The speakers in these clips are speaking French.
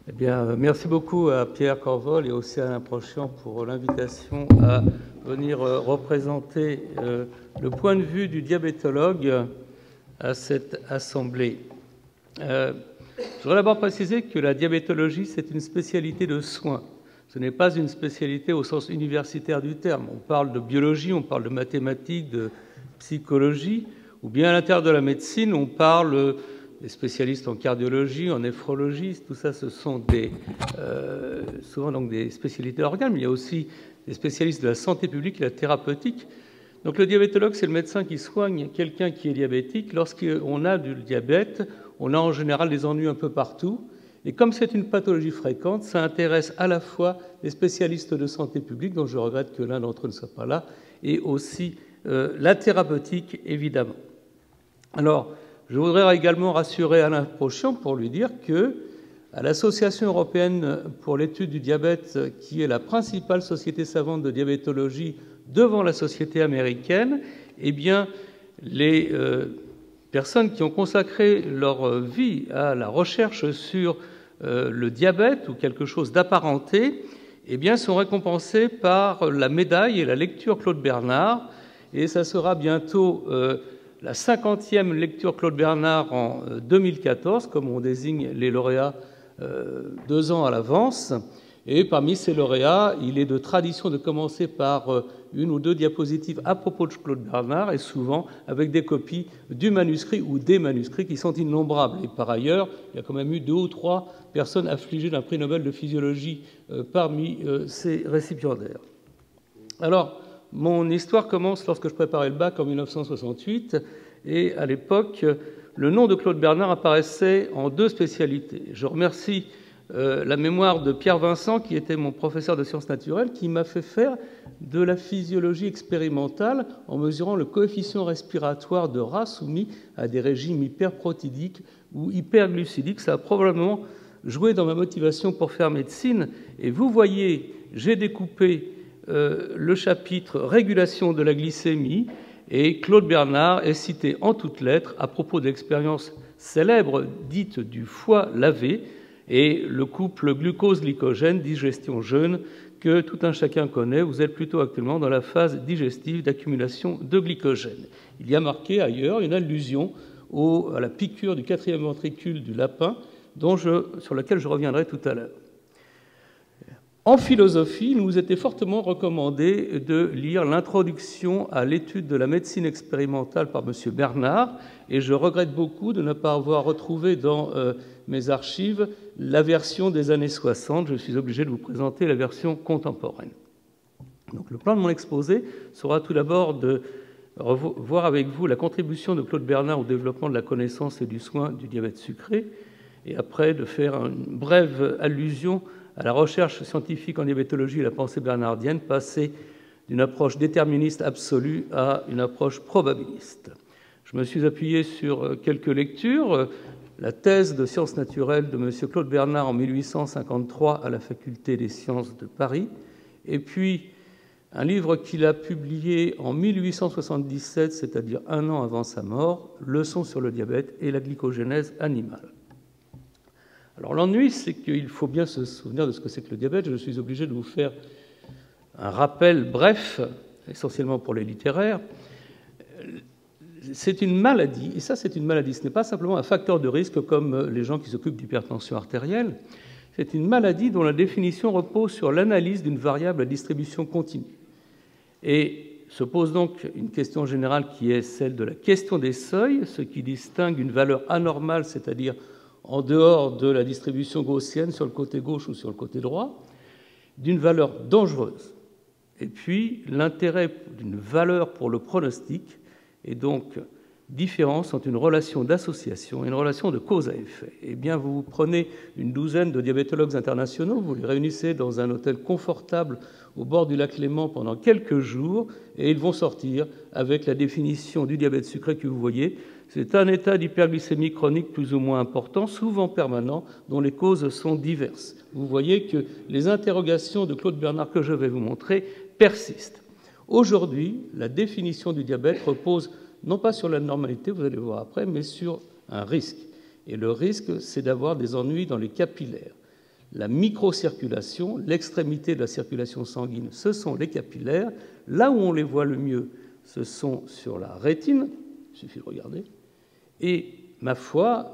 Eh bien, merci beaucoup à Pierre Corvol et aussi à Alain Prochian pour l'invitation à venir représenter le point de vue du diabétologue à cette assemblée. Je voudrais d'abord préciser que la diabétologie, c'est une spécialité de soins. Ce n'est pas une spécialité au sens universitaire du terme. On parle de biologie, on parle de mathématiques, de psychologie, ou bien à l'intérieur de la médecine, on parle des spécialistes en cardiologie, en néphrologie. Tout ça, ce sont souvent donc des spécialités d'organes, mais il y a aussi des spécialistes de la santé publique et la thérapeutique. Donc le diabétologue, c'est le médecin qui soigne quelqu'un qui est diabétique. Lorsqu'on a du diabète, on a en général des ennuis un peu partout. Et comme c'est une pathologie fréquente, ça intéresse à la fois les spécialistes de santé publique, dont je regrette que l'un d'entre eux ne soit pas là, et aussi la thérapeutique, évidemment. Alors, je voudrais également rassurer Alain Prochian pour lui dire que, à l'Association européenne pour l'étude du diabète, qui est la principale société savante de diabétologie devant la société américaine, eh bien, les personnes qui ont consacré leur vie à la recherche sur le diabète ou quelque chose d'apparenté, eh bien, sont récompensées par la médaille et la lecture Claude Bernard. Et ça sera bientôt la 50e lecture Claude Bernard en 2014, comme on désigne les lauréats 2 ans à l'avance. Et parmi ces lauréats, il est de tradition de commencer par une ou deux diapositives à propos de Claude Bernard, et souvent avec des copies du manuscrit ou des manuscrits qui sont innombrables. Et par ailleurs, il y a quand même eu 2 ou 3 personnes affligées d'un prix Nobel de physiologie parmi ces récipiendaires. Alors, mon histoire commence lorsque je préparais le bac en 1968, et à l'époque, le nom de Claude Bernard apparaissait en 2 spécialités. Je remercie la mémoire de Pierre Vincent, qui était mon professeur de sciences naturelles, qui m'a fait faire de la physiologie expérimentale en mesurant le coefficient respiratoire de rats soumis à des régimes hyperprotidiques ou hyperglucidiques. Ça a probablement joué dans ma motivation pour faire médecine. Et vous voyez, j'ai découpé le chapitre « Régulation de la glycémie » et Claude Bernard est cité en toutes lettres à propos de l'expérience célèbre dite du foie lavé et le couple glucose-glycogène, digestion jeune, que tout un chacun connaît. Vous êtes plutôt actuellement dans la phase digestive d'accumulation de glycogène. Il y a marqué ailleurs une allusion à la piqûre du 4e ventricule du lapin, sur laquelle je reviendrai tout à l'heure. En philosophie, il nous était fortement recommandé de lire l'introduction à l'étude de la médecine expérimentale par M. Bernard, et je regrette beaucoup de ne pas avoir retrouvé dans mes archives la version des années 60. Je suis obligé de vous présenter la version contemporaine. Donc, le plan de mon exposé sera tout d'abord de voir avec vous la contribution de Claude Bernard au développement de la connaissance et du soin du diabète sucré, et après de faire une brève allusion à la recherche scientifique en diabétologie et la pensée bernardienne, passée d'une approche déterministe absolue à une approche probabiliste. Je me suis appuyé sur quelques lectures. La thèse de sciences naturelles de M. Claude Bernard en 1853 à la Faculté des sciences de Paris, et puis un livre qu'il a publié en 1877, c'est-à-dire 1 an avant sa mort, « Leçons sur le diabète et la glycogénèse animale ». Alors l'ennui, c'est qu'il faut bien se souvenir de ce que c'est que le diabète. Je suis obligé de vous faire un rappel bref, essentiellement pour les littéraires. C'est une maladie, et ça c'est une maladie, ce n'est pas simplement un facteur de risque comme les gens qui s'occupent d'hypertension artérielle, c'est une maladie dont la définition repose sur l'analyse d'une variable à distribution continue. Et se pose donc une question générale qui est celle de la question des seuils, ce qui distingue une valeur anormale, c'est-à-dire en dehors de la distribution gaussienne sur le côté gauche ou sur le côté droit, d'une valeur dangereuse. Et puis, l'intérêt d'une valeur pour le pronostic est donc différence entre une relation d'association et une relation de cause à effet. Eh bien, vous prenez une douzaine de diabétologues internationaux, vous les réunissez dans un hôtel confortable au bord du lac Léman pendant quelques jours, et ils vont sortir avec la définition du diabète sucré que vous voyez. C'est un état d'hyperglycémie chronique plus ou moins important, souvent permanent, dont les causes sont diverses. Vous voyez que les interrogations de Claude Bernard que je vais vous montrer persistent. Aujourd'hui, la définition du diabète repose non pas sur la normalité, vous allez voir après, mais sur un risque. Et le risque, c'est d'avoir des ennuis dans les capillaires. la microcirculation, l'extrémité de la circulation sanguine, ce sont les capillaires. Là où on les voit le mieux, ce sont sur la rétine, il suffit de regarder. Et, ma foi,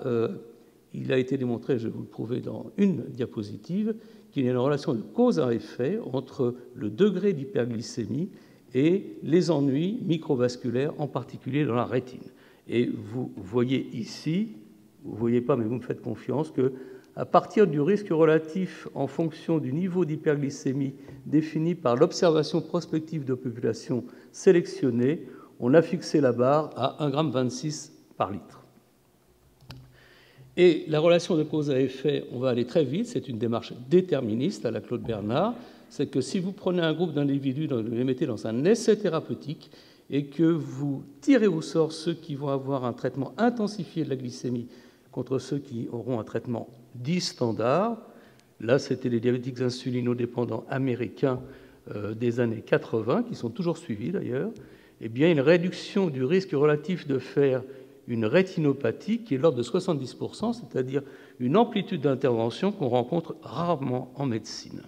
il a été démontré, je vais vous le prouver dans une diapositive, qu'il y a une relation de cause à effet entre le degré d'hyperglycémie et les ennuis microvasculaires, en particulier dans la rétine. Et vous voyez ici, vous ne voyez pas, mais vous me faites confiance, qu'à partir du risque relatif en fonction du niveau d'hyperglycémie défini par l'observation prospective de populations sélectionnées, on a fixé la barre à 1,26 g par litre. Et la relation de cause à effet, on va aller très vite, c'est une démarche déterministe à la Claude Bernard, c'est que si vous prenez un groupe d'individus, vous les mettez dans un essai thérapeutique et que vous tirez au sort ceux qui vont avoir un traitement intensifié de la glycémie contre ceux qui auront un traitement dit standard, là c'était les diabétiques insulinodépendants américains des années 80, qui sont toujours suivis d'ailleurs, eh bien une réduction du risque relatif de faire une rétinopathie qui est de l'ordre de 70%, c'est-à-dire une amplitude d'intervention qu'on rencontre rarement en médecine.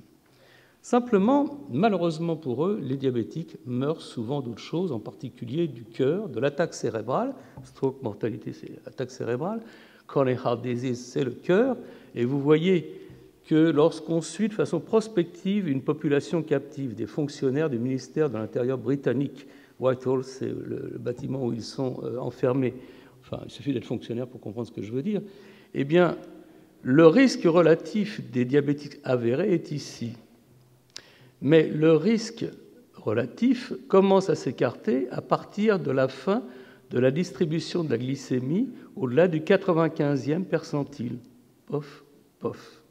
Simplement, malheureusement pour eux, les diabétiques meurent souvent d'autres choses, en particulier du cœur, de l'attaque cérébrale. Stroke, mortalité, c'est l'attaque cérébrale. Coronary heart disease, c'est le cœur. Et vous voyez que lorsqu'on suit de façon prospective une population captive, des fonctionnaires du ministère de l'Intérieur britannique, Whitehall, c'est le bâtiment où ils sont enfermés, enfin, il suffit d'être fonctionnaire pour comprendre ce que je veux dire, eh bien, le risque relatif des diabétiques avérés est ici. Mais le risque relatif commence à s'écarter à partir de la fin de la distribution de la glycémie au-delà du 95e percentile. Pof, pof.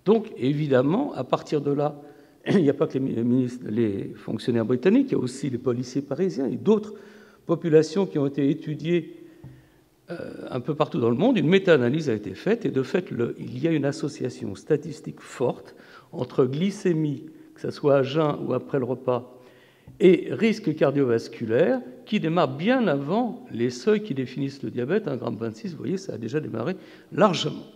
Donc, évidemment, à partir de là, il n'y a pas que les fonctionnaires britanniques, il y a aussi les policiers parisiens et d'autres populations qui ont été étudiées un peu partout dans le monde. Une méta-analyse a été faite et de fait, il y a une association statistique forte entre glycémie, que ce soit à jeun ou après le repas, et risque cardiovasculaire qui démarre bien avant les seuils qui définissent le diabète, 1,26 g, vous voyez, ça a déjà démarré largement.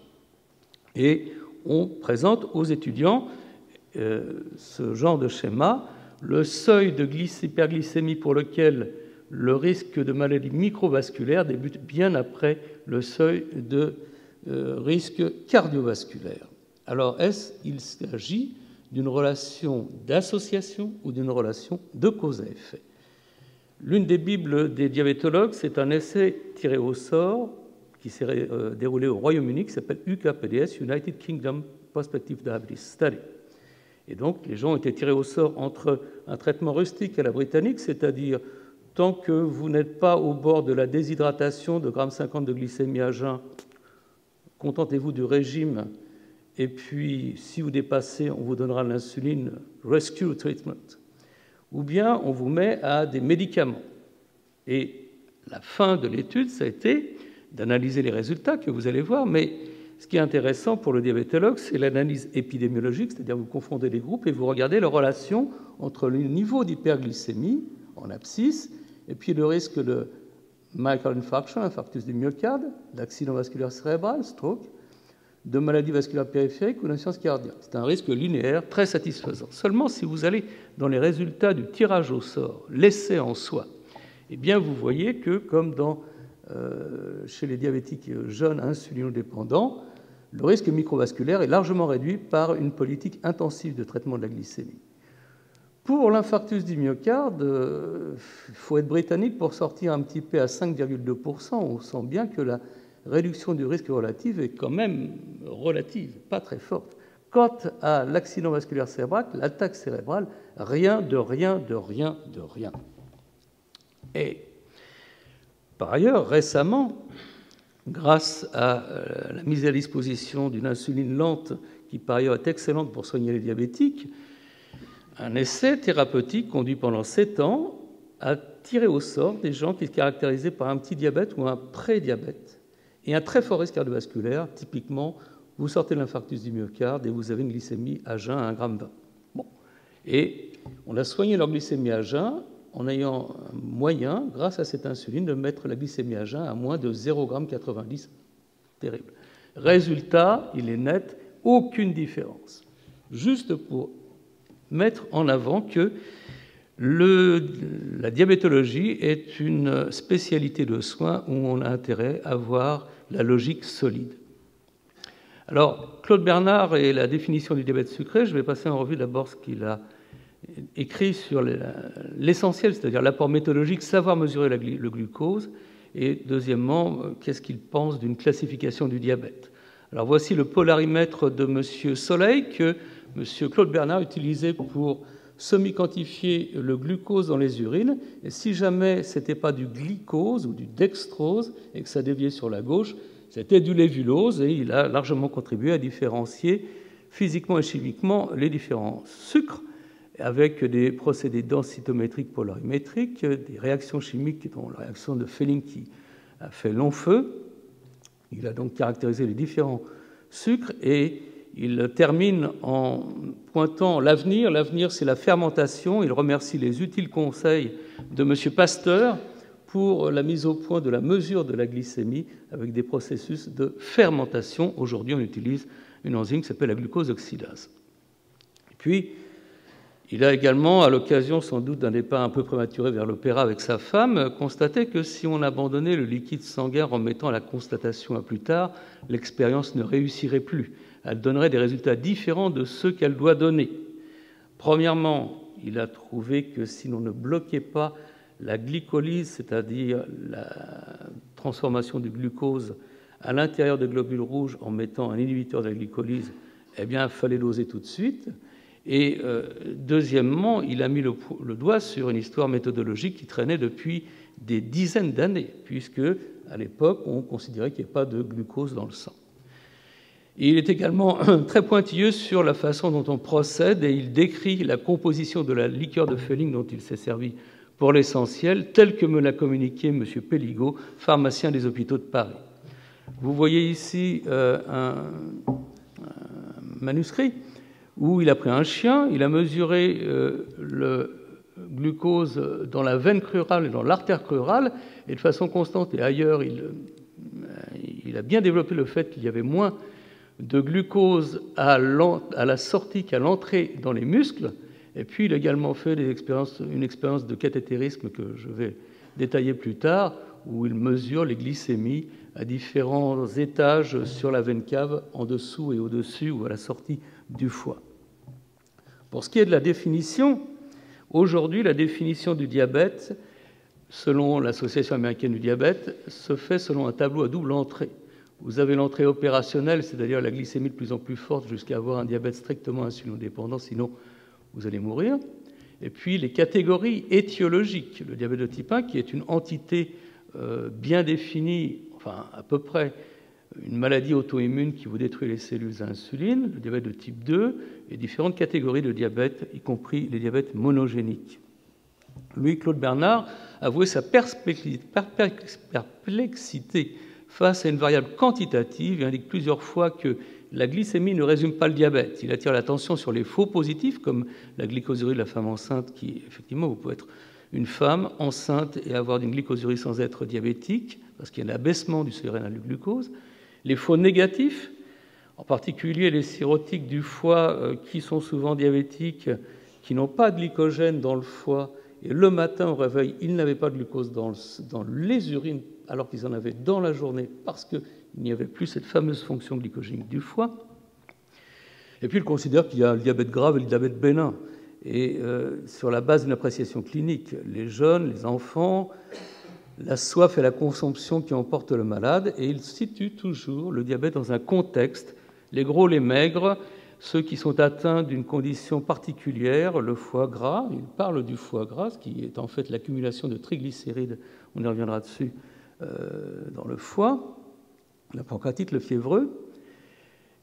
Et on présente aux étudiants ce genre de schéma, le seuil de hyperglycémie pour lequel le risque de maladie microvasculaire débute bien après le seuil de risque cardiovasculaire. Alors, il s'agit d'une relation d'association ou d'une relation de cause à effet? L'une des bibles des diabétologues, c'est un essai tiré au sort qui s'est déroulé au Royaume-Uni, qui s'appelle UKPDS, United Kingdom Prospective Diabetes Study. Et donc, les gens ont été tirés au sort entre un traitement rustique à la britannique, c'est-à-dire tant que vous n'êtes pas au bord de la déshydratation de 1,50 g de glycémie à jeun, contentez-vous du régime. Et puis, si vous dépassez, on vous donnera l'insuline rescue treatment. Ou bien, on vous met à des médicaments. Et la fin de l'étude, ça a été d'analyser les résultats que vous allez voir. Mais ce qui est intéressant pour le diabétologue, c'est l'analyse épidémiologique, c'est-à-dire vous confondez les groupes et vous regardez la relation entre le niveau d'hyperglycémie en abscisse et puis le risque de myocardial infarction, infarctus du myocarde, d'accident vasculaire cérébral, stroke, de maladie vasculaire périphérique ou d'insuffisance cardiaque. C'est un risque linéaire très satisfaisant. Seulement, si vous allez dans les résultats du tirage au sort, l'essai en soi, eh bien, vous voyez que, comme chez les diabétiques jeunes insulinodépendants, le risque microvasculaire est largement réduit par une politique intensive de traitement de la glycémie. Pour l'infarctus du myocarde, il faut être britannique pour sortir un petit peu à 5,2%. On sent bien que la réduction du risque relatif est quand même relative, pas très forte. Quant à l'accident vasculaire cérébral, l'attaque cérébrale, rien de rien de rien de rien. Et par ailleurs, récemment, grâce à la mise à disposition d'une insuline lente qui par ailleurs est excellente pour soigner les diabétiques, un essai thérapeutique conduit pendant 7 ans a tiré au sort des gens qui se caractérisaient par un petit diabète ou un pré-diabète et un très fort risque cardiovasculaire. Typiquement, vous sortez de l'infarctus du myocarde et vous avez une glycémie à jeun à 1,20 g. Bon. Et on a soigné leur glycémie à jeun en ayant un moyen, grâce à cette insuline, de mettre la glycémie à jeun à moins de 0,90 g. Terrible. Résultat, il est net, aucune différence. Juste pour mettre en avant que la diabétologie est une spécialité de soins où on a intérêt à avoir la logique solide. Alors, Claude Bernard et la définition du diabète sucré, je vais passer en revue d'abord ce qu'il a écrit sur l'essentiel, c'est-à-dire l'apport méthodologique, savoir mesurer le glucose, et deuxièmement, qu'est-ce qu'il pense d'une classification du diabète. Alors voici le polarimètre de M. Soleil que M. Claude Bernard utilisait pour semi-quantifier le glucose dans les urines, et si jamais ce n'était pas du glycose ou du dextrose et que ça déviait sur la gauche, c'était du lévulose, et il a largement contribué à différencier physiquement et chimiquement les différents sucres, avec des procédés densitométriques polarimétriques, des réactions chimiques, dont la réaction de Fehling qui a fait long feu. Il a donc caractérisé les différents sucres et il termine en pointant l'avenir. L'avenir, c'est la fermentation. Il remercie les utiles conseils de M. Pasteur pour la mise au point de la mesure de la glycémie avec des processus de fermentation. Aujourd'hui, on utilise une enzyme qui s'appelle la glucose oxydase. Et puis, il a également, à l'occasion sans doute d'un départ un peu prématuré vers l'opéra avec sa femme, constaté que si on abandonnait le liquide sanguin remettant la constatation à plus tard, l'expérience ne réussirait plus. Elle donnerait des résultats différents de ceux qu'elle doit donner. Premièrement, il a trouvé que si l'on ne bloquait pas la glycolyse, c'est-à-dire la transformation du glucose à l'intérieur des globules rouges en mettant un inhibiteur de la glycolyse, eh bien, il fallait doser tout de suite. Et deuxièmement, il a mis le doigt sur une histoire méthodologique qui traînait depuis des dizaines d'années, puisque à l'époque, on considérait qu'il n'y avait pas de glucose dans le sang. Et il est également très pointilleux sur la façon dont on procède, et il décrit la composition de la liqueur de Fehling dont il s'est servi pour l'essentiel, tel que me l'a communiqué M. Pelligot, pharmacien des hôpitaux de Paris. Vous voyez ici un manuscrit où il a pris un chien, il a mesuré le glucose dans la veine crurale et dans l'artère crurale, et de façon constante, et ailleurs, il a bien développé le fait qu'il y avait moins de glucose à la sortie qu'à l'entrée dans les muscles, et puis il a également fait une expérience de cathétérisme que je vais détailler plus tard, où il mesure les glycémies à différents étages sur la veine cave, en dessous et au-dessus, ou à la sortie du foie. Pour ce qui est de la définition, aujourd'hui, la définition du diabète, selon l'Association américaine du diabète, se fait selon un tableau à double entrée. Vous avez l'entrée opérationnelle, c'est-à-dire la glycémie de plus en plus forte jusqu'à avoir un diabète strictement insulino-dépendant, sinon vous allez mourir. Et puis les catégories étiologiques, le diabète de type 1, qui est une entité bien définie, enfin à peu près, une maladie auto-immune qui vous détruit les cellules à insuline, le diabète de type 2, et différentes catégories de diabète, y compris les diabètes monogéniques. Lui, Claude Bernard, a avoué sa perplexité face à une variable quantitative et indique plusieurs fois que la glycémie ne résume pas le diabète. Il attire l'attention sur les faux positifs, comme la glycosurie de la femme enceinte, qui, effectivement, vous pouvez être une femme enceinte et avoir une glycosurie sans être diabétique, parce qu'il y a un abaissement du seuil rénal du glucose. Les faux négatifs, en particulier les cirrhotiques du foie qui sont souvent diabétiques, qui n'ont pas de glycogène dans le foie, et le matin au réveil, ils n'avaient pas de glucose dans les urines, alors qu'ils en avaient dans la journée, parce qu'il n'y avait plus cette fameuse fonction glycogénique du foie. Et puis, il considère qu'il y a le diabète grave et le diabète bénin. Et sur la base d'une appréciation clinique, les jeunes, les enfants, la soif et la consomption qui emportent le malade, et il situe toujours le diabète dans un contexte, les gros, les maigres, ceux qui sont atteints d'une condition particulière, le foie gras. Il parle du foie gras, ce qui est en fait l'accumulation de triglycérides, on y reviendra dessus, dans le foie, la pancréatite, le fiévreux.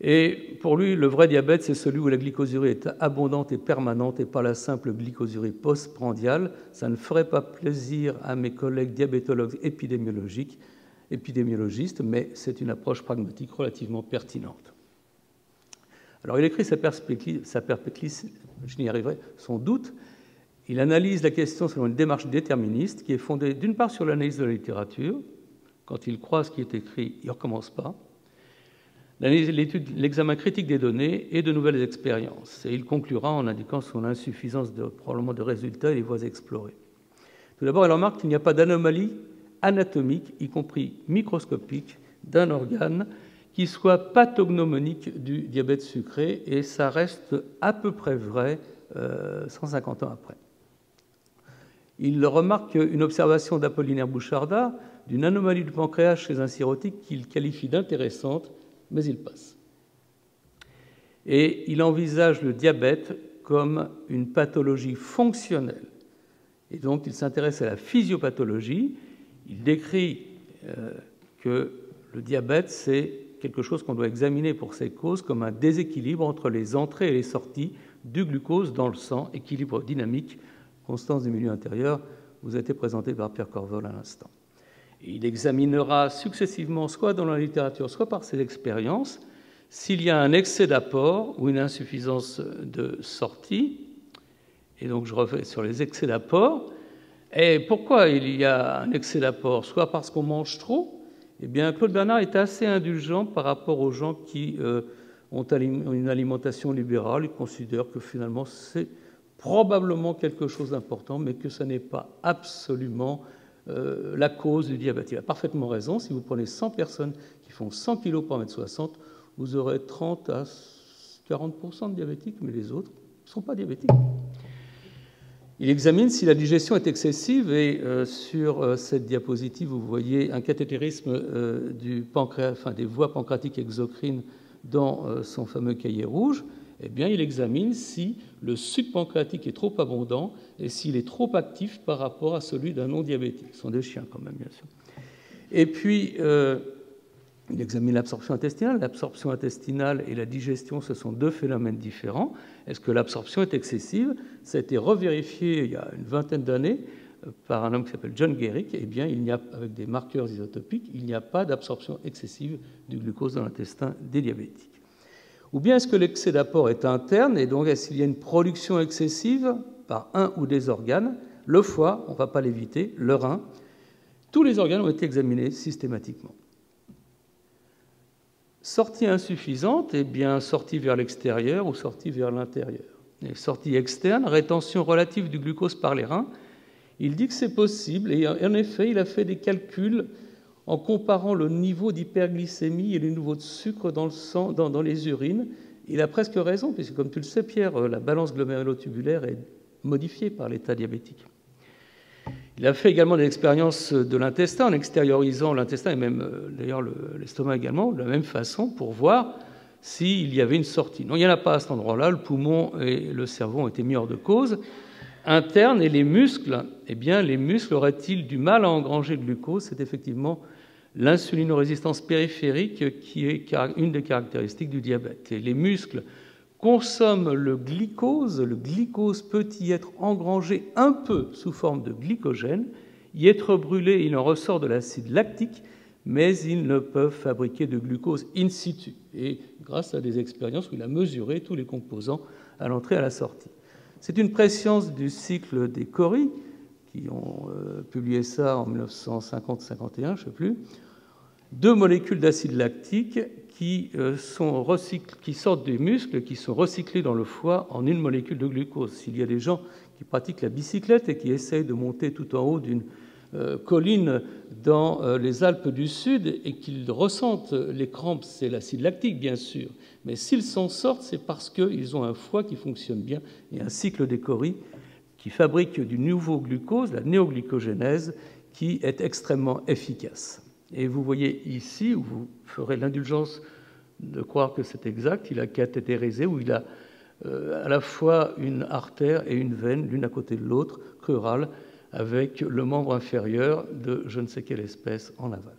Et pour lui, le vrai diabète, c'est celui où la glycosurie est abondante et permanente et pas la simple glycosurie postprandiale. Ça ne ferait pas plaisir à mes collègues diabétologues épidémiologistes, mais c'est une approche pragmatique relativement pertinente. Alors il écrit sa perspective, je n'y arriverai, son doute. Il analyse la question selon une démarche déterministe qui est fondée d'une part sur l'analyse de la littérature. Quand il croit ce qui est écrit, il ne recommence pas. l'examen critique des données et de nouvelles expériences. Et il conclura en indiquant son insuffisance probablement de résultats et les voies explorées. Tout d'abord, elle remarque qu'il n'y a pas d'anomalie anatomique, y compris microscopique, d'un organe qui soit pathognomonique du diabète sucré, et ça reste à peu près vrai 150 ans après. Il remarque une observation d'Apollinaire Bouchardat d'une anomalie du pancréas chez un cirrhotique qu'il qualifie d'intéressante, mais il passe. Et il envisage le diabète comme une pathologie fonctionnelle. Et donc, il s'intéresse à la physiopathologie. Il décrit que le diabète, c'est quelque chose qu'on doit examiner pour ses causes comme un déséquilibre entre les entrées et les sorties du glucose dans le sang, équilibre dynamique, constance du milieu intérieur, vous a été présenté par Pierre Corvol à l'instant. Il examinera successivement, soit dans la littérature, soit par ses expériences, s'il y a un excès d'apport ou une insuffisance de sortie. Et donc, je refais sur les excès d'apport. Et pourquoi il y a un excès d'apport? Soit parce qu'on mange trop. Eh bien, Claude Bernard est assez indulgent par rapport aux gens qui ont une alimentation libérale. Il considère que finalement, c'est probablement quelque chose d'important, mais que ce n'est pas absolument la cause du diabète. Il a parfaitement raison. Si vous prenez 100 personnes qui font 100 kg par mètre 60, vous aurez 30 à 40% de diabétiques, mais les autres ne sont pas diabétiques. Il examine si la digestion est excessive, et sur cette diapositive, vous voyez un cathétérisme du pancréas, enfin des voies pancréatiques exocrines dans son fameux cahier rouge. Eh bien, il examine si le suc pancréatique est trop abondant et s'il est trop actif par rapport à celui d'un non-diabétique. Ce sont des chiens quand même, bien sûr. Et puis, il examine l'absorption intestinale. L'absorption intestinale et la digestion, ce sont deux phénomènes différents. Est-ce que l'absorption est excessive? Ça a été revérifié il y a une vingtaine d'années par un homme qui s'appelle John Gehrig. Eh bien, avec des marqueurs isotopiques, il n'y a pas d'absorption excessive du glucose dans l'intestin des diabétiques. Ou bien est-ce que l'excès d'apport est interne, et donc est-ce qu'il y a une production excessive par un ou des organes? Le foie, on ne va pas l'éviter, le rein. Tous les organes ont été examinés systématiquement. Sortie insuffisante, eh bien sortie vers l'extérieur ou sortie vers l'intérieur. Et sortie externe, rétention relative du glucose par les reins. Il dit que c'est possible, et en effet, il a fait des calculs en comparant le niveau d'hyperglycémie et le niveau de sucre dans le sang, dans les urines. Il a presque raison, puisque comme tu le sais, Pierre, la balance glomérulotubulaire est modifiée par l'état diabétique. Il a fait également des expériences de l'intestin, en extériorisant l'intestin, et même d'ailleurs l'estomac également, de la même façon, pour voir s'il y avait une sortie. Non, il n'y en a pas à cet endroit-là. Le poumon et le cerveau ont été mis hors de cause. Interne, et les muscles, eh bien, les muscles auraient-ils du mal à engranger le glucose? C'est effectivement l'insulinorésistance périphérique qui est une des caractéristiques du diabète. Et les muscles consomment le glucose peut y être engrangé un peu sous forme de glycogène, y être brûlé, il en ressort de l'acide lactique, mais ils ne peuvent fabriquer de glucose in situ. Et grâce à des expériences où il a mesuré tous les composants à l'entrée et à la sortie. C'est une préscience du cycle des Cori, qui ont publié ça en 1950-51, je ne sais plus. Deux molécules d'acide lactique qui sortent des muscles, qui sont recyclées dans le foie en une molécule de glucose. S'il y a des gens qui pratiquent la bicyclette et qui essayent de monter tout en haut d'une colline dans les Alpes du Sud et qu'ils ressentent les crampes, c'est l'acide lactique, bien sûr. Mais s'ils s'en sortent, c'est parce qu'ils ont un foie qui fonctionne bien et un cycle des Cori qui fabrique du nouveau glucose, la néoglycogénèse, qui est extrêmement efficace. Et vous voyez ici, où vous ferez l'indulgence de croire que c'est exact, il a cathétérisé, où il a à la fois une artère et une veine, l'une à côté de l'autre, crurale, avec le membre inférieur de je ne sais quelle espèce en aval.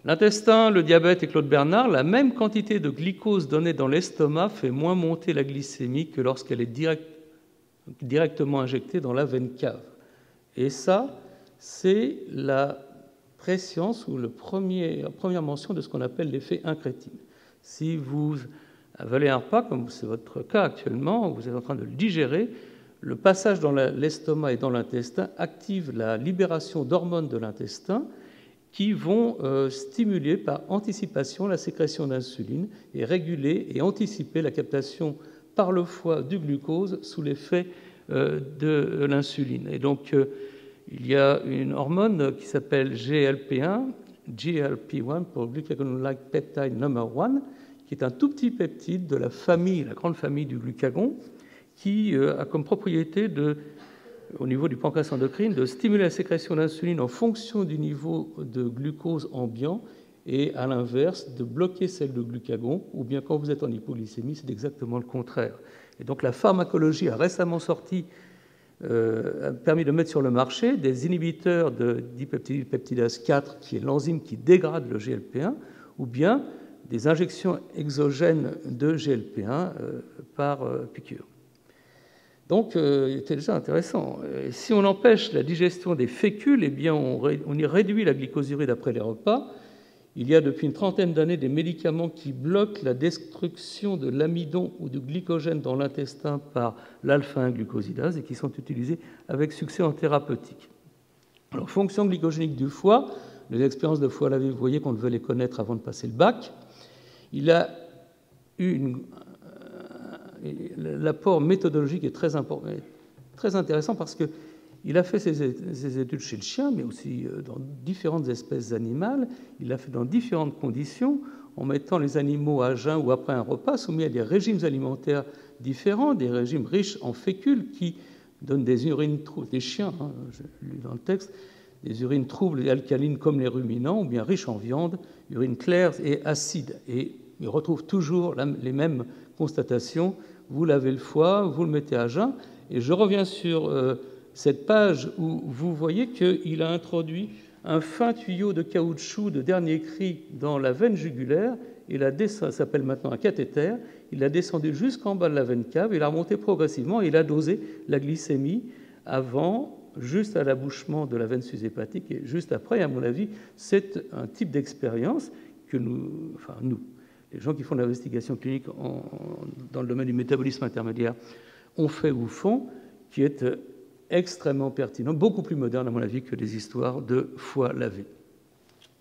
L'intestin, le diabète et Claude Bernard, la même quantité de glucose donnée dans l'estomac fait moins monter la glycémie que lorsqu'elle est directement injectée dans la veine cave. Et ça, c'est la préscience ou la première mention de ce qu'on appelle l'effet incrétine. Si vous avalez un repas, comme c'est votre cas actuellement, vous êtes en train de le digérer, le passage dans l'estomac et dans l'intestin active la libération d'hormones de l'intestin qui vont stimuler par anticipation la sécrétion d'insuline et réguler et anticiper la captation par le foie du glucose sous l'effet de l'insuline. Et donc, il y a une hormone qui s'appelle GLP-1 pour glucagon-like peptide number 1, qui est un tout petit peptide de la famille, la grande famille du glucagon, qui a comme propriété au niveau du pancréas endocrine, de stimuler la sécrétion d'insuline en fonction du niveau de glucose ambiant et, à l'inverse, de bloquer celle de glucagon, ou bien quand vous êtes en hypoglycémie, c'est exactement le contraire. Et donc la pharmacologie a récemment a permis de mettre sur le marché des inhibiteurs de dipeptidase 4, qui est l'enzyme qui dégrade le GLP-1, ou bien des injections exogènes de GLP-1 par piqûre. Donc, c'était déjà intéressant. Si on empêche la digestion des fécules, eh bien, on y réduit la glycosurie après les repas. Il y a depuis une trentaine d'années des médicaments qui bloquent la destruction de l'amidon ou du glycogène dans l'intestin par l'alpha-1-glucosidase et qui sont utilisés avec succès en thérapeutique. Alors, fonction glycogénique du foie, les expériences de foie lavé, vous voyez qu'on devait les connaître avant de passer le bac. Il a eu l'apport méthodologique est très important, très intéressant parce qu'il a fait ses études chez le chien, mais aussi dans différentes espèces animales. Il l'a fait dans différentes conditions, en mettant les animaux à jeun ou après un repas soumis à des régimes alimentaires différents, des régimes riches en fécules qui donnent des urines troubles, des chiens, hein, je lu dans le texte, des urines troubles et alcalines comme les ruminants, ou bien riches en viande, urines claires et acides. Et il retrouve toujours les mêmes constatations. Vous lavez le foie, vous le mettez à jeun. Et je reviens sur cette page où vous voyez qu'il a introduit un fin tuyau de caoutchouc de dernier cri dans la veine jugulaire. Ça s'appelle maintenant un cathéter. Il l'a descendu jusqu'en bas de la veine cave. Il a remonté progressivement et il a dosé la glycémie avant, juste à l'abouchement de la veine sus-hépatique et juste après. À mon avis, c'est un type d'expérience que nous, les gens qui font de l'investigation clinique dans le domaine du métabolisme intermédiaire ont fait ou font, qui est extrêmement pertinent, beaucoup plus moderne à mon avis que les histoires de foie lavé.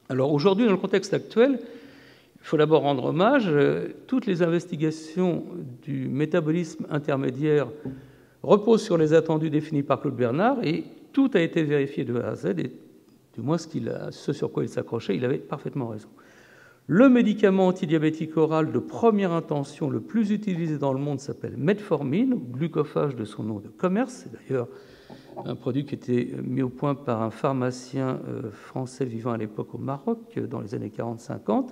Alors aujourd'hui, dans le contexte actuel, il faut d'abord rendre hommage. Toutes les investigations du métabolisme intermédiaire reposent sur les attendus définis par Claude Bernard et tout a été vérifié de A à Z, et du moins ce sur quoi il s'accrochait, il avait parfaitement raison. Le médicament antidiabétique oral de première intention le plus utilisé dans le monde s'appelle metformine, glucophage de son nom de commerce. C'est d'ailleurs un produit qui était mis au point par un pharmacien français vivant à l'époque au Maroc, dans les années 40-50.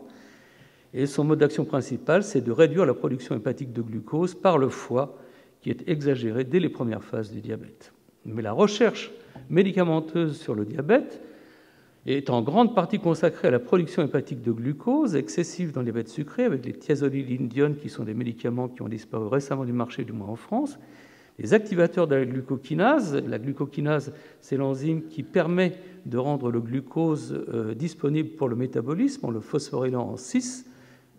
Et son mode d'action principal, c'est de réduire la production hépatique de glucose par le foie, qui est exagérée dès les premières phases du diabète. Mais la recherche médicamenteuse sur le diabète est en grande partie consacrée à la production hépatique de glucose excessive dans les diabètes sucrés, avec les thiazolidinediones, qui sont des médicaments qui ont disparu récemment du marché, du moins en France. Les activateurs de la glucokinase. La glucokinase, c'est l'enzyme qui permet de rendre le glucose disponible pour le métabolisme en le phosphorylant en 6,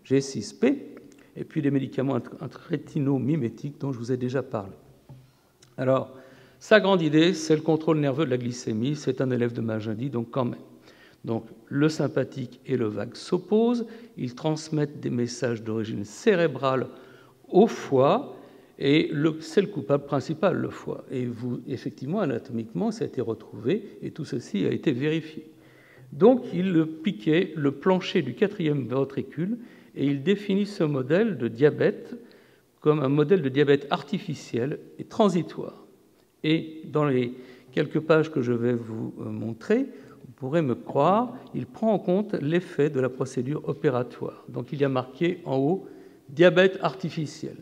G6P, et puis des médicaments rétinomimétiques dont je vous ai déjà parlé. Alors, sa grande idée, c'est le contrôle nerveux de la glycémie. C'est un élève de Magendie, donc quand même. Donc, le sympathique et le vague s'opposent. Ils transmettent des messages d'origine cérébrale au foie, et c'est le coupable principal, le foie. Et effectivement, anatomiquement, ça a été retrouvé, et tout ceci a été vérifié. Donc, il piquait le plancher du 4e ventricule, et il définit ce modèle de diabète comme un modèle de diabète artificiel et transitoire. Et dans les quelques pages que je vais vous montrer, vous pourrez me croire, il prend en compte l'effet de la procédure opératoire. Donc il y a marqué en haut « diabète artificiel ».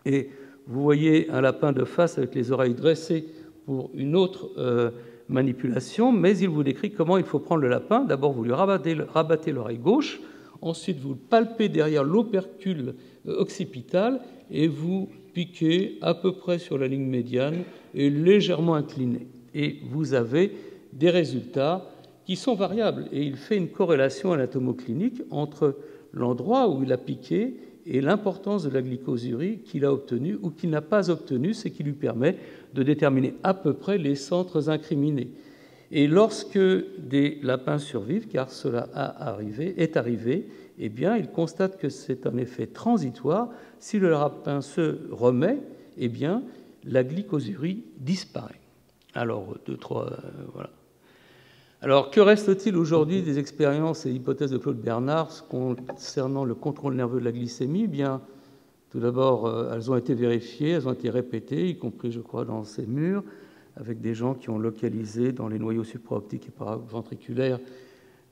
Et vous voyez un lapin de face avec les oreilles dressées pour une autre manipulation, mais il vous décrit comment il faut prendre le lapin. D'abord, vous lui rabattez l'oreille gauche, ensuite vous le palpez derrière l'opercule occipital et vous piquez à peu près sur la ligne médiane et légèrement incliné. Et vous avez des résultats qui sont variables. Et il fait une corrélation anatomoclinique entre l'endroit où il a piqué et l'importance de la glycosurie qu'il a obtenue ou qu'il n'a pas obtenue, ce qui lui permet de déterminer à peu près les centres incriminés. Et lorsque des lapins survivent, car cela est arrivé, eh bien, ils constatent que c'est un effet transitoire. Si le lapin se remet, eh bien, la glycosurie disparaît. Alors, voilà. Alors, que reste-t-il aujourd'hui des expériences et hypothèses de Claude Bernard concernant le contrôle nerveux de la glycémie? Eh bien, tout d'abord, elles ont été vérifiées, elles ont été répétées, y compris, je crois, dans ces murs, avec des gens qui ont localisé dans les noyaux supraoptiques et paraventriculaires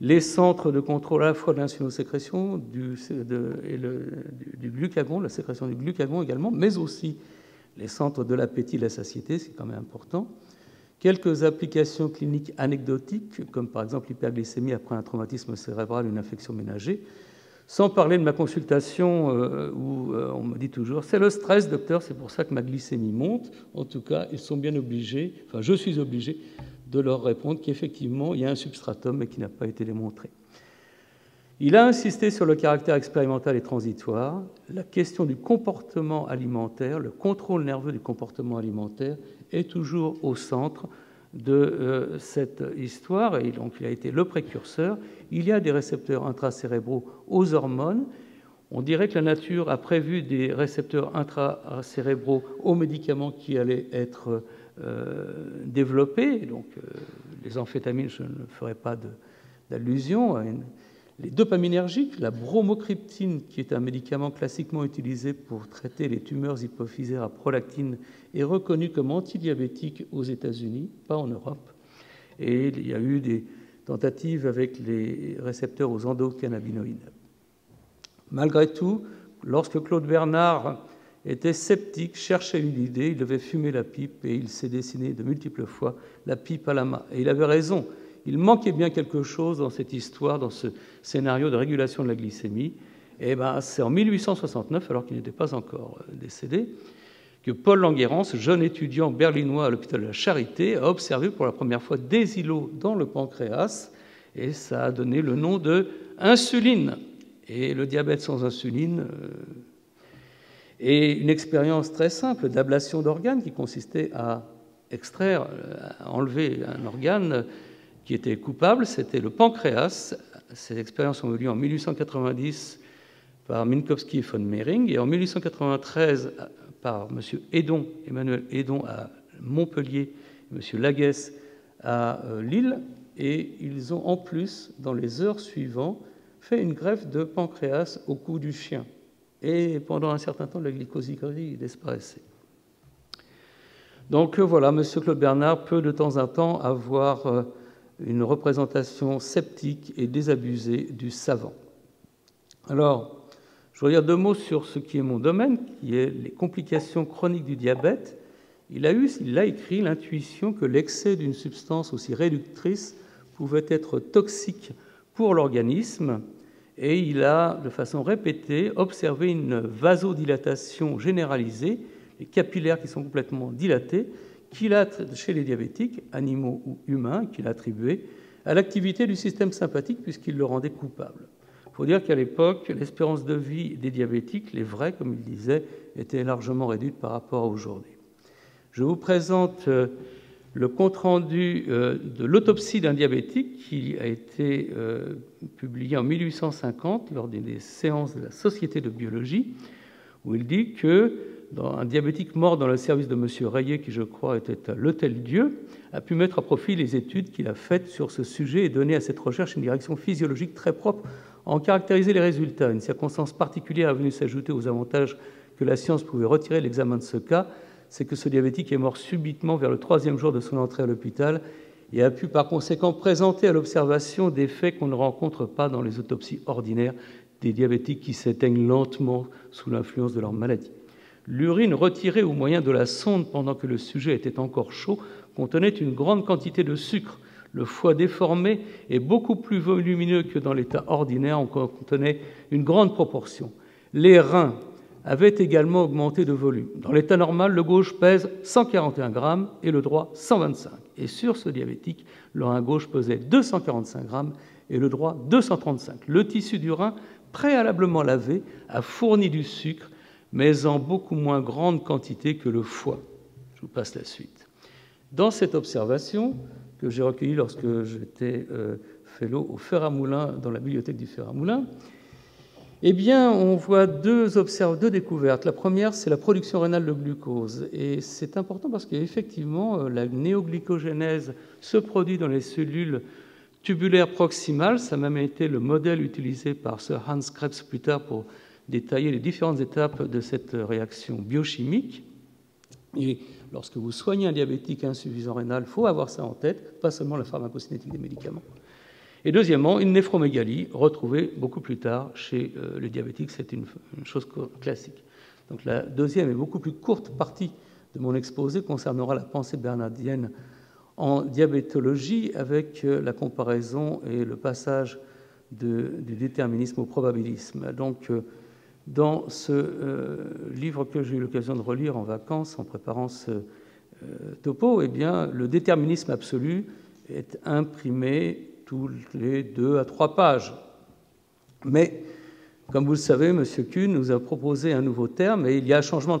les centres de contrôle à la fois de l'insulinosécrétion du glucagon, la sécrétion du glucagon également, mais aussi les centres de l'appétit et de la satiété, c'est quand même important. Quelques applications cliniques anecdotiques, comme par exemple l'hyperglycémie après un traumatisme cérébral ou une infection ménagée, sans parler de ma consultation où on me dit toujours « c'est le stress, docteur, c'est pour ça que ma glycémie monte ». En tout cas, ils sont bien obligés, enfin je suis obligé de leur répondre qu'effectivement, il y a un substratum, mais qui n'a pas été démontré. Il a insisté sur le caractère expérimental et transitoire, la question du comportement alimentaire, le contrôle nerveux du comportement alimentaire est toujours au centre de cette histoire, et donc il a été le précurseur. Il y a des récepteurs intracérébraux aux hormones. On dirait que la nature a prévu des récepteurs intracérébraux aux médicaments qui allaient être développés. Donc, les amphétamines, je ne ferai pas d'allusion. Les dopaminergiques, la bromocriptine, qui est un médicament classiquement utilisé pour traiter les tumeurs hypophysaires à prolactine, est reconnue comme antidiabétique aux États-Unis, pas en Europe. Et il y a eu des tentatives avec les récepteurs aux endocannabinoïdes. Malgré tout, lorsque Claude Bernard était sceptique, cherchait une idée, il devait fumer la pipe et il s'est dessiné de multiples fois la pipe à la main. Et il avait raison, il manquait bien quelque chose dans cette histoire, dans ce scénario de régulation de la glycémie. Et ben, c'est en 1869, alors qu'il n'était pas encore décédé, que Paul Languérance, jeune étudiant berlinois à l'hôpital de la Charité, a observé pour la première fois des îlots dans le pancréas, et ça a donné le nom de insuline. Et le diabète sans insuline, et une expérience très simple d'ablation d'organes qui consistait à extraire, à enlever un organe qui était coupable, c'était le pancréas. Ces expériences ont eu lieu en 1890 par Minkowski et von Mering, et en 1893 par M. Hédon, Emmanuel Hédon à Montpellier, et M. Laguesse à Lille, et ils ont en plus, dans les heures suivantes, fait une greffe de pancréas au cou du chien. Et pendant un certain temps, la glycosurie disparaissait. Donc voilà, M. Claude Bernard peut de temps en temps avoir une représentation sceptique et désabusée du savant. Alors, je vais dire deux mots sur ce qui est mon domaine, qui est les complications chroniques du diabète. Il a écrit l'intuition que l'excès d'une substance aussi réductrice pouvait être toxique pour l'organisme, et il a, de façon répétée, observé une vasodilatation généralisée, les capillaires qui sont complètement dilatés, chez les diabétiques, animaux ou humains, qu'il a attribué à l'activité du système sympathique puisqu'il le rendait coupable. Il faut dire qu'à l'époque, l'espérance de vie des diabétiques, les vrais, comme il disait, était largement réduite par rapport à aujourd'hui. Je vous présente le compte-rendu de l'autopsie d'un diabétique qui a été publié en 1850 lors des séances de la Société de biologie, où il dit que un diabétique mort dans le service de M. Rayet, qui je crois était à l'Hôtel-Dieu, a pu mettre à profit les études qu'il a faites sur ce sujet et donner à cette recherche une direction physiologique très propre à en caractériser les résultats. Une circonstance particulière est venue s'ajouter aux avantages que la science pouvait retirer de l'examen de ce cas, c'est que ce diabétique est mort subitement vers le 3e jour de son entrée à l'hôpital et a pu par conséquent présenter à l'observation des faits qu'on ne rencontre pas dans les autopsies ordinaires des diabétiques qui s'éteignent lentement sous l'influence de leur maladie. L'urine retirée au moyen de la sonde pendant que le sujet était encore chaud contenait une grande quantité de sucre. Le foie déformé est beaucoup plus volumineux que dans l'état ordinaire, en contenait une grande proportion. Les reins avaient également augmenté de volume. Dans l'état normal, le gauche pèse 141 grammes et le droit 125. Et sur ce diabétique, le rein gauche pesait 245 grammes et le droit 235. Le tissu du rein, préalablement lavé, a fourni du sucre, mais en beaucoup moins grande quantité que le foie. Je vous passe la suite. Dans cette observation, que j'ai recueillis lorsque j'étais fellow au Fer à Moulins, dans la bibliothèque du Fer à Moulins, eh bien, on voit deux découvertes. La première, c'est la production rénale de glucose. Et c'est important parce qu'effectivement, la néoglycogénèse se produit dans les cellules tubulaires proximales. Ça a même été le modèle utilisé par Sir Hans Krebs plus tard pour détailler les différentes étapes de cette réaction biochimique. Et lorsque vous soignez un diabétique insuffisant rénal, il faut avoir ça en tête, pas seulement la pharmacocinétique des médicaments. Et deuxièmement, une néphromégalie retrouvée beaucoup plus tard chez le diabétique, c'est une chose classique. Donc la deuxième et beaucoup plus courte partie de mon exposé concernera la pensée bernardienne en diabétologie avec la comparaison et le passage du déterminisme au probabilisme. Donc dans ce livre que j'ai eu l'occasion de relire en vacances en préparant ce topo, eh bien, le déterminisme absolu est imprimé tous les 2 à 3 pages. Mais, comme vous le savez, M. Kuhn nous a proposé un nouveau terme et il y a un changement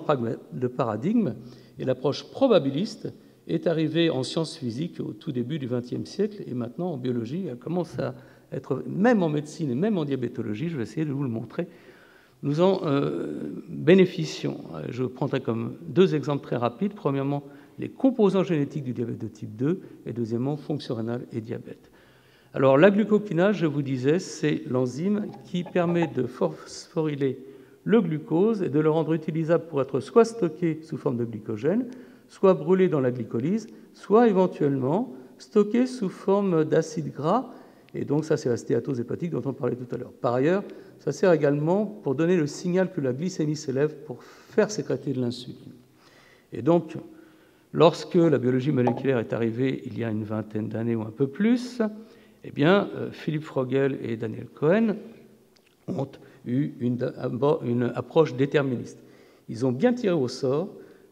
de paradigme. Et l'approche probabiliste est arrivée en sciences physiques au tout début du XXe siècle et maintenant en biologie, elle commence à être, même en médecine et même en diabétologie, je vais essayer de vous le montrer, nous en bénéficions. Je prendrai comme 2 exemples très rapides. Premièrement, les composants génétiques du diabète de type 2 et deuxièmement, fonction rénale et diabète. Alors, la glucokinase, je vous disais, c'est l'enzyme qui permet de phosphoryler le glucose et de le rendre utilisable pour être soit stocké sous forme de glycogène, soit brûlé dans la glycolyse, soit éventuellement stocké sous forme d'acide gras. Et donc, ça, c'est la stéatose hépatique dont on parlait tout à l'heure. Par ailleurs, ça sert également pour donner le signal que la glycémie s'élève pour faire sécréter de l'insuline. Et donc, lorsque la biologie moléculaire est arrivée il y a une vingtaine d'années ou un peu plus, eh bien, Philippe Frogel et Daniel Cohen ont eu une approche déterministe. Ils ont bien tiré au sort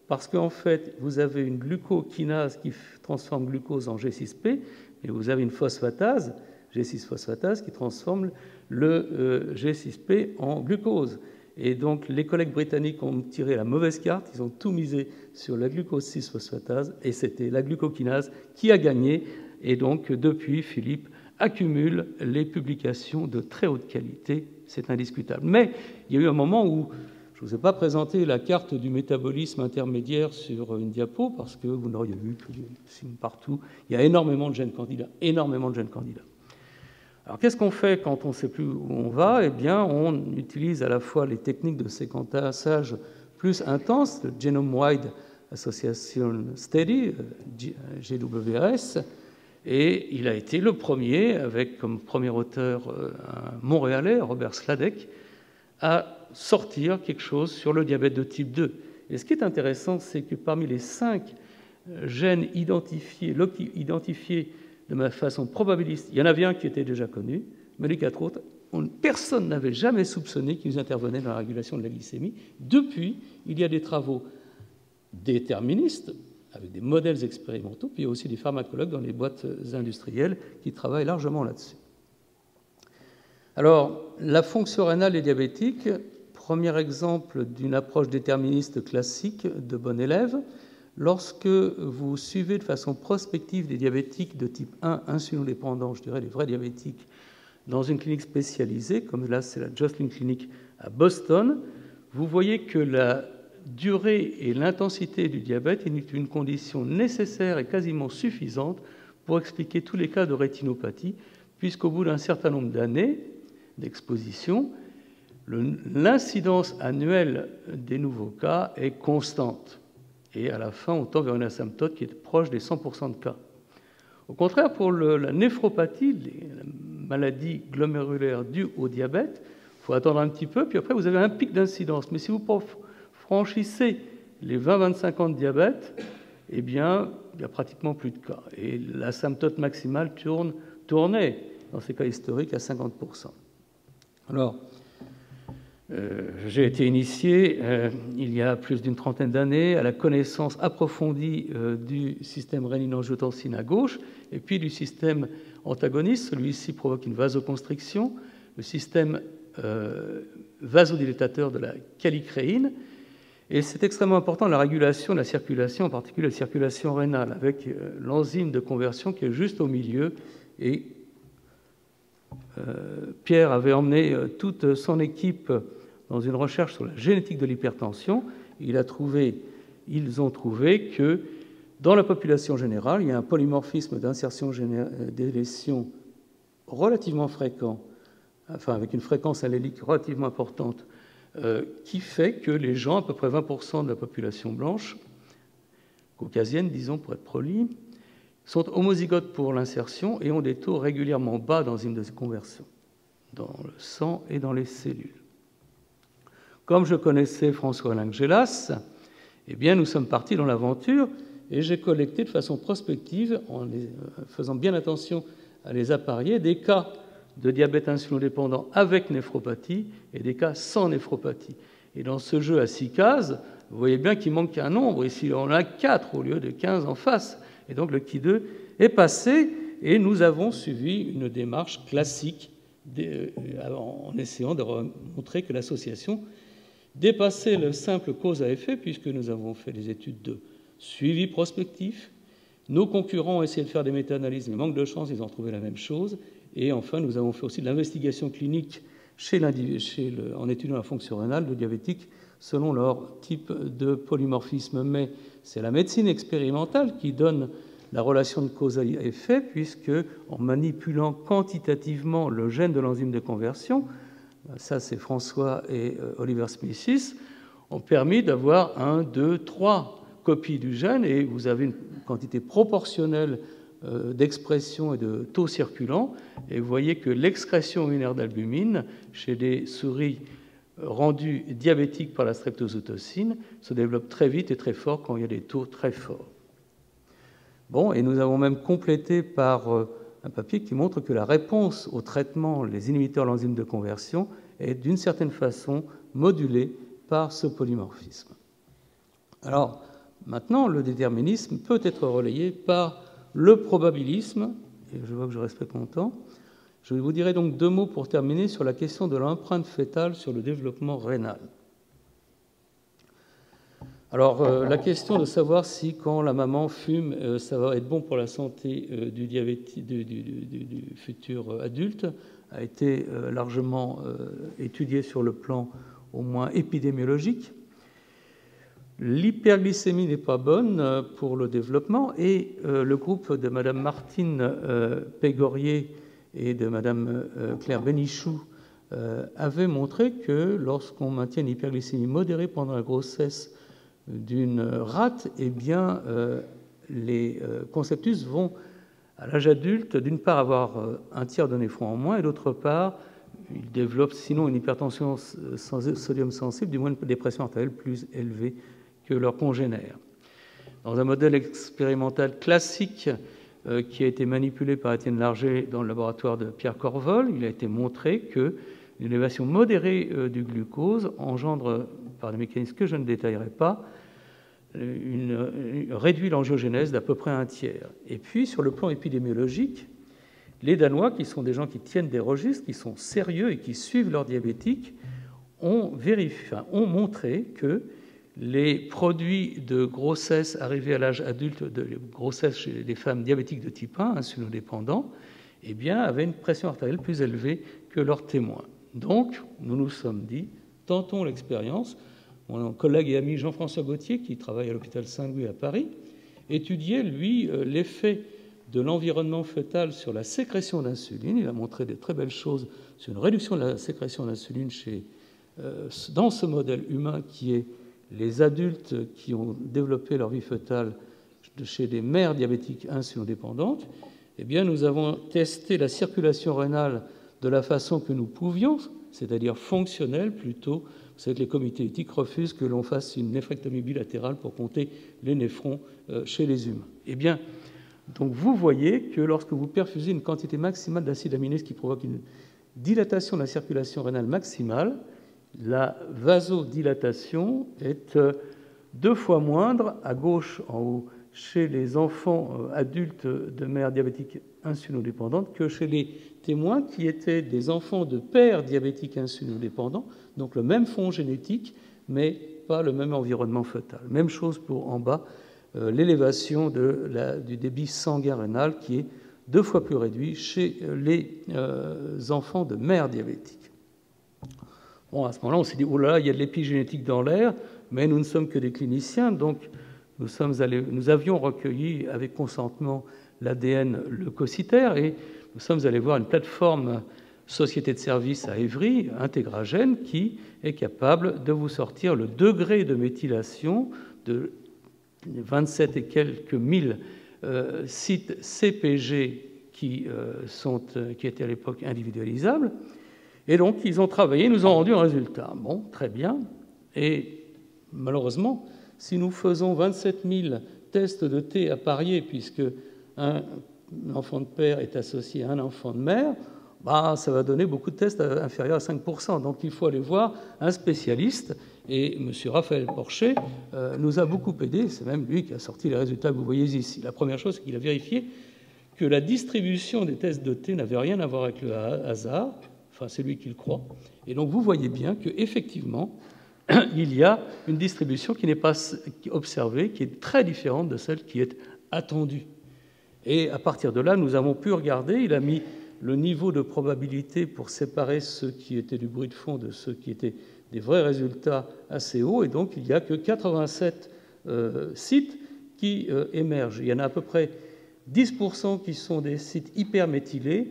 parce qu'en fait, vous avez une glucokinase qui transforme glucose en G6P et vous avez une phosphatase, G6-phosphatase, qui transforme le G6P en glucose. Et donc, les collègues britanniques ont tiré la mauvaise carte, ils ont tout misé sur la glucose 6-phosphatase et c'était la glucokinase qui a gagné. Et donc, depuis, Philippe accumule les publications de très haute qualité, c'est indiscutable. Mais il y a eu un moment où je ne vous ai pas présenté la carte du métabolisme intermédiaire sur une diapo, parce que vous n'auriez vu que des signes partout. Il y a énormément de gènes candidats, énormément de gènes candidats. Alors, qu'est-ce qu'on fait quand on ne sait plus où on va? Eh bien, on utilise à la fois les techniques de séquençage plus intenses, le Genome Wide Association Study, GWAS, et il a été le premier, avec comme premier auteur un Montréalais, Robert Sladek, à sortir quelque chose sur le diabète de type 2. Et ce qui est intéressant, c'est que parmi les 5 gènes identifiés de façon probabiliste, il y en avait un qui était déjà connu, mais les 4 autres, personne n'avait jamais soupçonné qu'ils intervenaient dans la régulation de la glycémie. Depuis, il y a des travaux déterministes, avec des modèles expérimentaux, puis il y a aussi des pharmacologues dans les boîtes industrielles qui travaillent largement là-dessus. Alors, la fonction rénale et diabétique, premier exemple d'une approche déterministe classique de bon élève. Lorsque vous suivez de façon prospective des diabétiques de type 1 insulino-dépendants, je dirais les vrais diabétiques, dans une clinique spécialisée, comme là c'est la Joslin Clinic à Boston, vous voyez que la durée et l'intensité du diabète est une condition nécessaire et quasiment suffisante pour expliquer tous les cas de rétinopathie, puisqu'au bout d'un certain nombre d'années d'exposition, l'incidence annuelle des nouveaux cas est constante. Et à la fin, on tend vers une asymptote qui est proche des 100% de cas. Au contraire, pour la néphropathie, la maladie glomérulaire due au diabète, il faut attendre un petit peu, puis après, vous avez un pic d'incidence. Mais si vous franchissez les 20-25 ans de diabète, eh bien, il n'y a pratiquement plus de cas. Et l'asymptote maximale tournait, dans ces cas historiques, à 50%. Alors, j'ai été initié, il y a plus d'une trentaine d'années, à la connaissance approfondie du système rénine-angiotensine à gauche, et puis du système antagoniste. Celui-ci provoque une vasoconstriction, le système vasodilatateur de la callicréine. Et c'est extrêmement important, la régulation de la circulation, en particulier la circulation rénale, avec l'enzyme de conversion qui est juste au milieu. Et Pierre avait emmené toute son équipe dans une recherche sur la génétique de l'hypertension. Ils ont trouvé que dans la population générale, il y a un polymorphisme d'insertion-délétion relativement fréquent, enfin avec une fréquence allélique relativement importante, qui fait que les gens, à peu près 20% de la population blanche, caucasienne, disons, pour être poli, sont homozygotes pour l'insertion et ont des taux régulièrement bas d'enzymes de conversion dans le sang et dans les cellules. Comme je connaissais François-Alain Gélas, eh bien, nous sommes partis dans l'aventure et j'ai collecté de façon prospective, en faisant bien attention à les apparier, des cas de diabète insulino-dépendant avec néphropathie et des cas sans néphropathie. Et dans ce jeu à 6 cases, vous voyez bien qu'il manque un nombre. Ici, on a 4 au lieu de 15 en face. Et donc le Ki2 est passé et nous avons suivi une démarche classique en essayant de montrer que l'association dépassait le simple cause à effet, puisque nous avons fait des études de suivi prospectif. Nos concurrents ont essayé de faire des méta-analyses, mais manque de chance, ils ont trouvé la même chose. Et enfin, nous avons fait aussi de l'investigation clinique en étudiant la fonction rénale de diabétiques selon leur type de polymorphisme. Mais c'est la médecine expérimentale qui donne la relation de cause à effet, puisque en manipulant quantitativement le gène de l'enzyme de conversion, ça c'est François et Oliver Smithis, ont permis d'avoir 1, 2, 3 copies du gène, et vous avez une quantité proportionnelle d'expression et de taux circulant, et vous voyez que l'excrétion urinaire d'albumine chez des souris rendues diabétiques par la streptozotocine se développe très vite et très fort quand il y a des taux très forts. Bon, et nous avons même complété par un papier qui montre que la réponse au traitement, les inhibiteurs de l'enzyme de conversion, est d'une certaine façon modulée par ce polymorphisme. Alors, maintenant, le déterminisme peut être relayé par le probabilisme, et je vois que je respecte mon temps. Je vous dirai donc 2 mots pour terminer sur la question de l'empreinte fœtale sur le développement rénal. Alors, la question de savoir si, quand la maman fume, ça va être bon pour la santé du futur adulte, a été largement étudiée sur le plan au moins épidémiologique. L'hyperglycémie n'est pas bonne pour le développement, et le groupe de Mme Martine Pégorier et de Mme Claire Bénichou avait montré que lorsqu'on maintient une hyperglycémie modérée pendant la grossesse d'une rate, eh bien, les conceptus vont, à l'âge adulte, d'une part avoir un tiers de néphron en moins, et d'autre part, ils développent sinon une hypertension sodium sensible, du moins des pressions artérielles plus élevées que leurs congénères. Dans un modèle expérimental classique qui a été manipulé par Étienne Larger dans le laboratoire de Pierre Corvol, il a été montré qu'une élévation modérée du glucose engendre, par des mécanismes que je ne détaillerai pas, réduit l'angiogénèse d'à peu près un tiers. Et puis, sur le plan épidémiologique, les Danois, qui sont des gens qui tiennent des registres, qui sont sérieux et qui suivent leurs diabétiques, ont montré que les produits de grossesse arrivés à l'âge adulte, de grossesse chez les femmes diabétiques de type 1, insulino-dépendants, eh bien, avaient une pression artérielle plus élevée que leurs témoins. Donc, nous nous sommes dit, tentons l'expérience. Mon collègue et ami Jean-François Gauthier, qui travaille à l'hôpital Saint-Louis à Paris, étudiait, lui, l'effet de l'environnement fœtal sur la sécrétion d'insuline. Il a montré de très belles choses sur une réduction de la sécrétion d'insuline dans ce modèle humain qui est les adultes qui ont développé leur vie fœtale chez des mères diabétiques insulino-dépendantes. Eh bien, nous avons testé la circulation rénale de la façon que nous pouvions, c'est-à-dire fonctionnelle plutôt. Vous savez que les comités éthiques refusent que l'on fasse une néphrectomie bilatérale pour compter les néphrons chez les humains. Eh bien, donc vous voyez que lorsque vous perfusez une quantité maximale d'acide aminé, ce qui provoque une dilatation de la circulation rénale maximale, la vasodilatation est 2 fois moindre, à gauche en haut, chez les enfants adultes de mères diabétiques insulino-dépendantes que chez les témoins qui étaient des enfants de pères diabétiques insulino-dépendants, donc le même fond génétique, mais pas le même environnement fœtal. Même chose pour en bas, l'élévation du débit sanguin rénal qui est 2 fois plus réduit chez les enfants de mères diabétiques. Bon, à ce moment-là, on s'est dit, oh là là, il y a de l'épigénétique dans l'air, mais nous ne sommes que des cliniciens, donc nous avions recueilli avec consentement l'ADN leucocytaire et nous sommes allés voir une plateforme société de services à Évry, Intégragène, qui est capable de vous sortir le degré de méthylation de 27 et quelques mille sites CPG qui étaient à l'époque individualisables. Et donc, ils ont travaillé, ils nous ont rendu un résultat. Bon, très bien. Et malheureusement, si nous faisons 27 000 tests de T à parier, puisque un enfant de père est associé à un enfant de mère, bah, ça va donner beaucoup de tests inférieurs à 5%. Donc, il faut aller voir un spécialiste. Et M. Raphaël Porcher nous a beaucoup aidé. C'est même lui qui a sorti les résultats que vous voyez ici. La première chose, c'est qu'il a vérifié que la distribution des tests de T n'avait rien à voir avec le hasard. Enfin, c'est lui qui le croit. Et donc, vous voyez bien qu'effectivement, il y a une distribution qui n'est pas observée, qui est très différente de celle qui est attendue. Et à partir de là, nous avons pu regarder, il a mis le niveau de probabilité pour séparer ceux qui étaient du bruit de fond de ceux qui étaient des vrais résultats assez hauts, et donc il n'y a que 87 sites qui émergent. Il y en a à peu près 10% qui sont des sites hyperméthylés,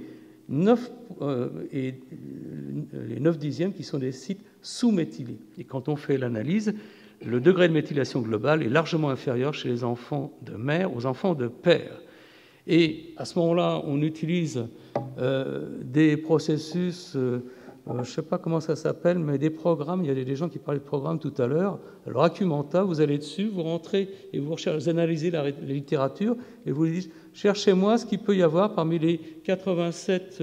et les 9 dixièmes qui sont des sites sous-méthylés. Et quand on fait l'analyse, le degré de méthylation globale est largement inférieur chez les enfants de mère aux enfants de père. Et à ce moment-là, on utilise des processus, je ne sais pas comment ça s'appelle, mais des programmes. Il y a des gens qui parlaient de programmes tout à l'heure. Alors, Acumenta, vous allez dessus, vous rentrez et vous analysez la littérature et vous dites, cherchez-moi ce qu'il peut y avoir parmi les 87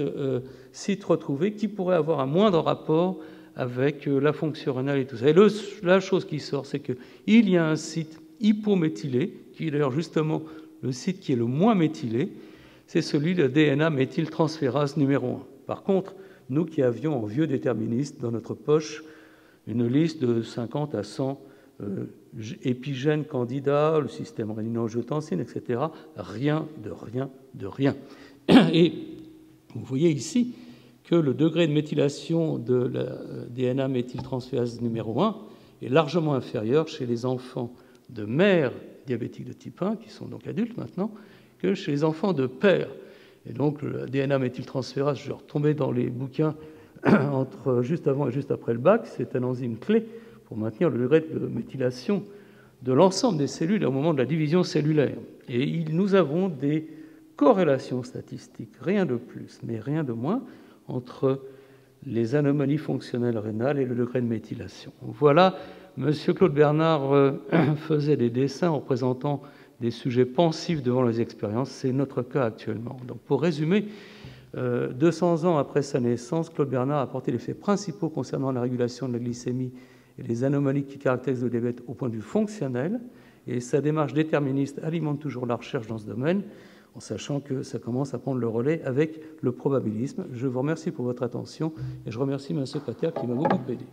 sites retrouvés qui pourraient avoir un moindre rapport avec la fonction rénale et tout ça. Et la chose qui sort, c'est qu'il y a un site hypométhylé, qui est d'ailleurs justement le site qui est le moins méthylé, c'est celui de DNA méthyltransférase numéro 1. Par contre, nous qui avions en vieux déterministe dans notre poche une liste de 50 à 100 épigènes candidats, le système rénino-angiotensine, etc., rien de rien de rien. Et vous voyez ici que le degré de méthylation de la DNA méthyltransférase numéro 1 est largement inférieur chez les enfants de mères diabétiques de type 1, qui sont donc adultes maintenant, que chez les enfants de père. Et donc, le DNA méthyltransférase, je suis retombé dans les bouquins entre juste avant et juste après le bac, c'est un enzyme clé pour maintenir le degré de méthylation de l'ensemble des cellules au moment de la division cellulaire. Et nous avons des corrélations statistiques, rien de plus, mais rien de moins, entre les anomalies fonctionnelles rénales et le degré de méthylation. Voilà, M. Claude Bernard faisait des dessins en présentant des sujets pensifs devant les expériences. C'est notre cas actuellement. Donc, pour résumer, 200 ans après sa naissance, Claude Bernard a apporté les faits principaux concernant la régulation de la glycémie et les anomalies qui caractérisent le diabète au point de vue fonctionnel. Et sa démarche déterministe alimente toujours la recherche dans ce domaine, en sachant que ça commence à prendre le relais avec le probabilisme. Je vous remercie pour votre attention et je remercie ma secrétaire qui m'a beaucoup aidé.